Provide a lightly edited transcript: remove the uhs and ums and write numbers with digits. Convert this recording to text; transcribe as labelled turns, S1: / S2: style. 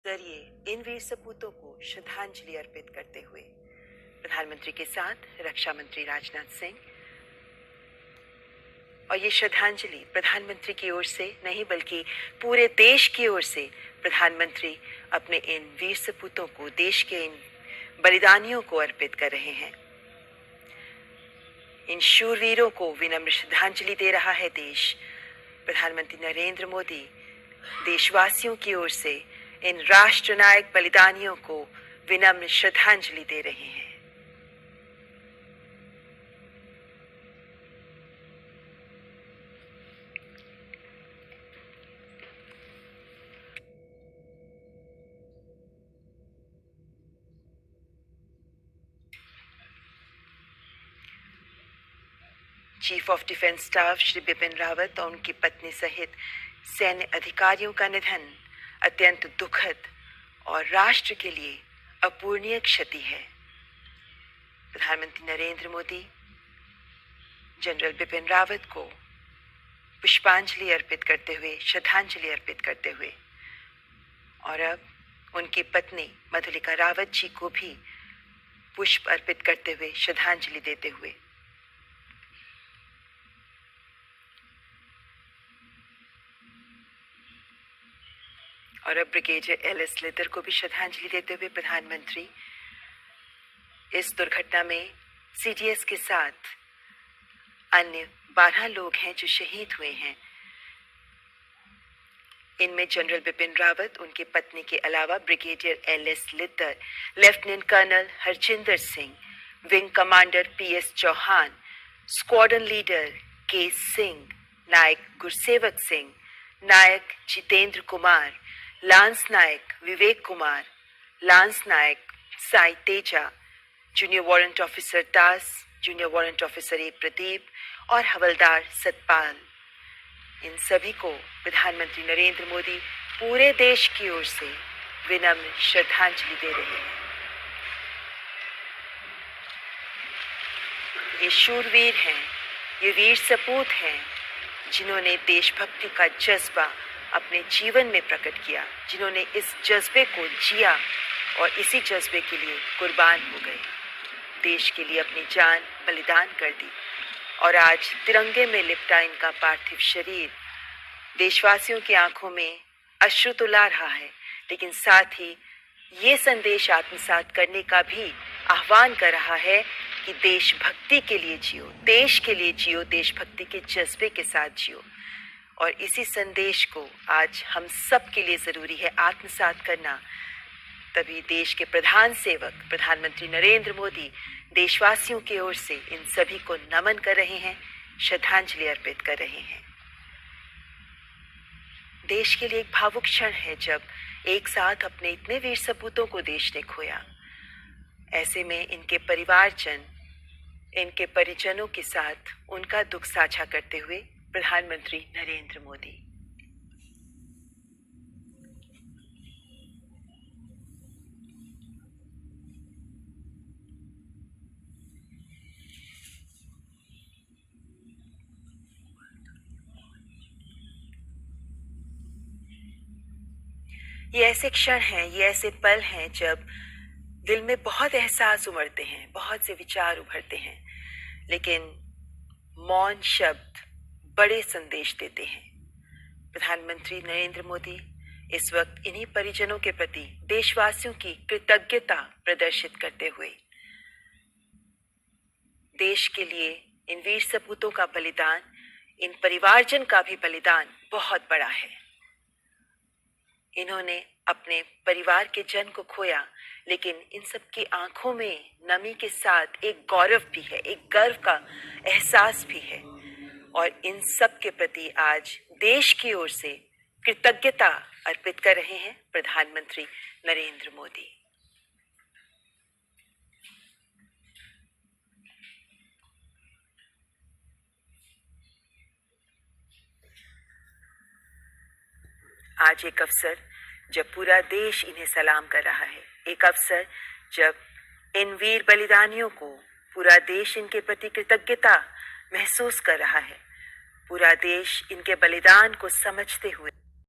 S1: जरिए इन वीर सपूतों को श्रद्धांजलि अर्पित करते हुए प्रधानमंत्री के साथ रक्षा मंत्री राजनाथ सिंह, और ये श्रद्धांजलि प्रधानमंत्री की ओर से नहीं बल्कि पूरे देश की ओर से प्रधानमंत्री अपने इन वीर सपूतों को, देश के इन बलिदानियों को अर्पित कर रहे हैं। इन शूरवीरों को विनम्र श्रद्धांजलि दे रहा है देश। प्रधानमंत्री नरेंद्र मोदी देशवासियों की ओर से इन राष्ट्र नायक बलिदानियों को विनम्र श्रद्धांजलि दे रहे हैं। Chief of defence staff Shri Bipin Rawat और उनकी पत्नी सहित सैन्य अधिकारियों का निधन अत्यंत दुखद और राष्ट्र के लिए अपूरणीय क्षति है। प्रधानमंत्री नरेंद्र मोदी जनरल बिपिन रावत को पुष्पांजलि अर्पित करते हुए, श्रद्धांजलि अर्पित करते हुए, और अब उनकी पत्नी मधुलिका रावत जी को भी पुष्प अर्पित करते हुए, श्रद्धांजलि देते हुए, और अब ब्रिगेडियर एल.एस. लिद्दर को भी श्रद्धांजलि देते हुए प्रधानमंत्री इस दुर्घटना में सीडीएस के साथ अन्य 12 लोग हैं जो शहीद हुए हैं। इनमें जनरल बिपिन रावत, उनकी पत्नी के अलावा brigadier L S. Lidder, lieutenant colonel Harjinder Singh, wing commander P S. Chauhan, squadron leader K Singh, Naik Gursewak Singh, Naik Jitendra Kumar, lance Naik Vivek Kumar, lance Naik Sai Teja, junior warrant officer Das, junior warrant officer A Pradeep और हवलदार सतपाल, इन सभी को प्रधानमंत्री नरेंद्र मोदी पूरे देश की ओर से विनम्र श्रद्धांजलि दे रहे हैं। ये शूरवीर हैं, ये वीर सपूत हैं जिन्होंने देशभक्ति का जज्बा अपने जीवन में प्रकट किया, जिन्होंने इस जज्बे को जिया और इसी जज्बे के लिए कुर्बान हो गए, देश के लिए अपनी जान बलिदान कर दी। और आज तिरंगे में लिपटा इनका पार्थिव शरीर देशवासियों की आंखों में अश्रु तो ला रहा है, लेकिन साथ ही ये संदेश आत्मसात करने का भी आह्वान कर रहा है कि देशभक्ति के लिए जियो, देश के लिए जियो, देशभक्ति के जज्बे के साथ जियो। और इसी संदेश को आज हम सब के लिए ज़रूरी है आत्मसात करना। तभी देश के प्रधान सेवक प्रधानमंत्री नरेंद्र मोदी देशवासियों की ओर से इन सभी को नमन कर रहे हैं, श्रद्धांजलि अर्पित कर रहे हैं। देश के लिए एक भावुक क्षण है जब एक साथ अपने इतने वीर सपूतों को देश ने खोया। ऐसे में इनके परिवारजन, इनके परिजनों के साथ उनका दुख साझा करते हुए प्रधानमंत्री नरेंद्र मोदी। ये ऐसे क्षण हैं, ये ऐसे पल हैं जब दिल में बहुत एहसास उमड़ते हैं, बहुत से विचार उभरते हैं, लेकिन मौन शब्द बड़े संदेश देते हैं। प्रधानमंत्री नरेंद्र मोदी इस वक्त इन्हीं परिजनों के प्रति देशवासियों की कृतज्ञता प्रदर्शित करते हुए देश के लिए इन वीर सपूतों का बलिदान, इन परिवारजन का भी बलिदान बहुत बड़ा है। इन्होंने अपने परिवार के जन को खोया, लेकिन इन सब की आंखों में नमी के साथ एक गौरव भी है, एक गर्व का एहसास भी है। और इन सब के प्रति आज देश की ओर से कृतज्ञता अर्पित कर रहे हैं प्रधानमंत्री नरेंद्र मोदी। आज एक अवसर जब पूरा देश इन्हें सलाम कर रहा है, एक अवसर जब इन वीर बलिदानियों को पूरा देश इनके प्रति कृतज्ञता महसूस कर रहा है, पूरा देश इनके बलिदान को समझते हुए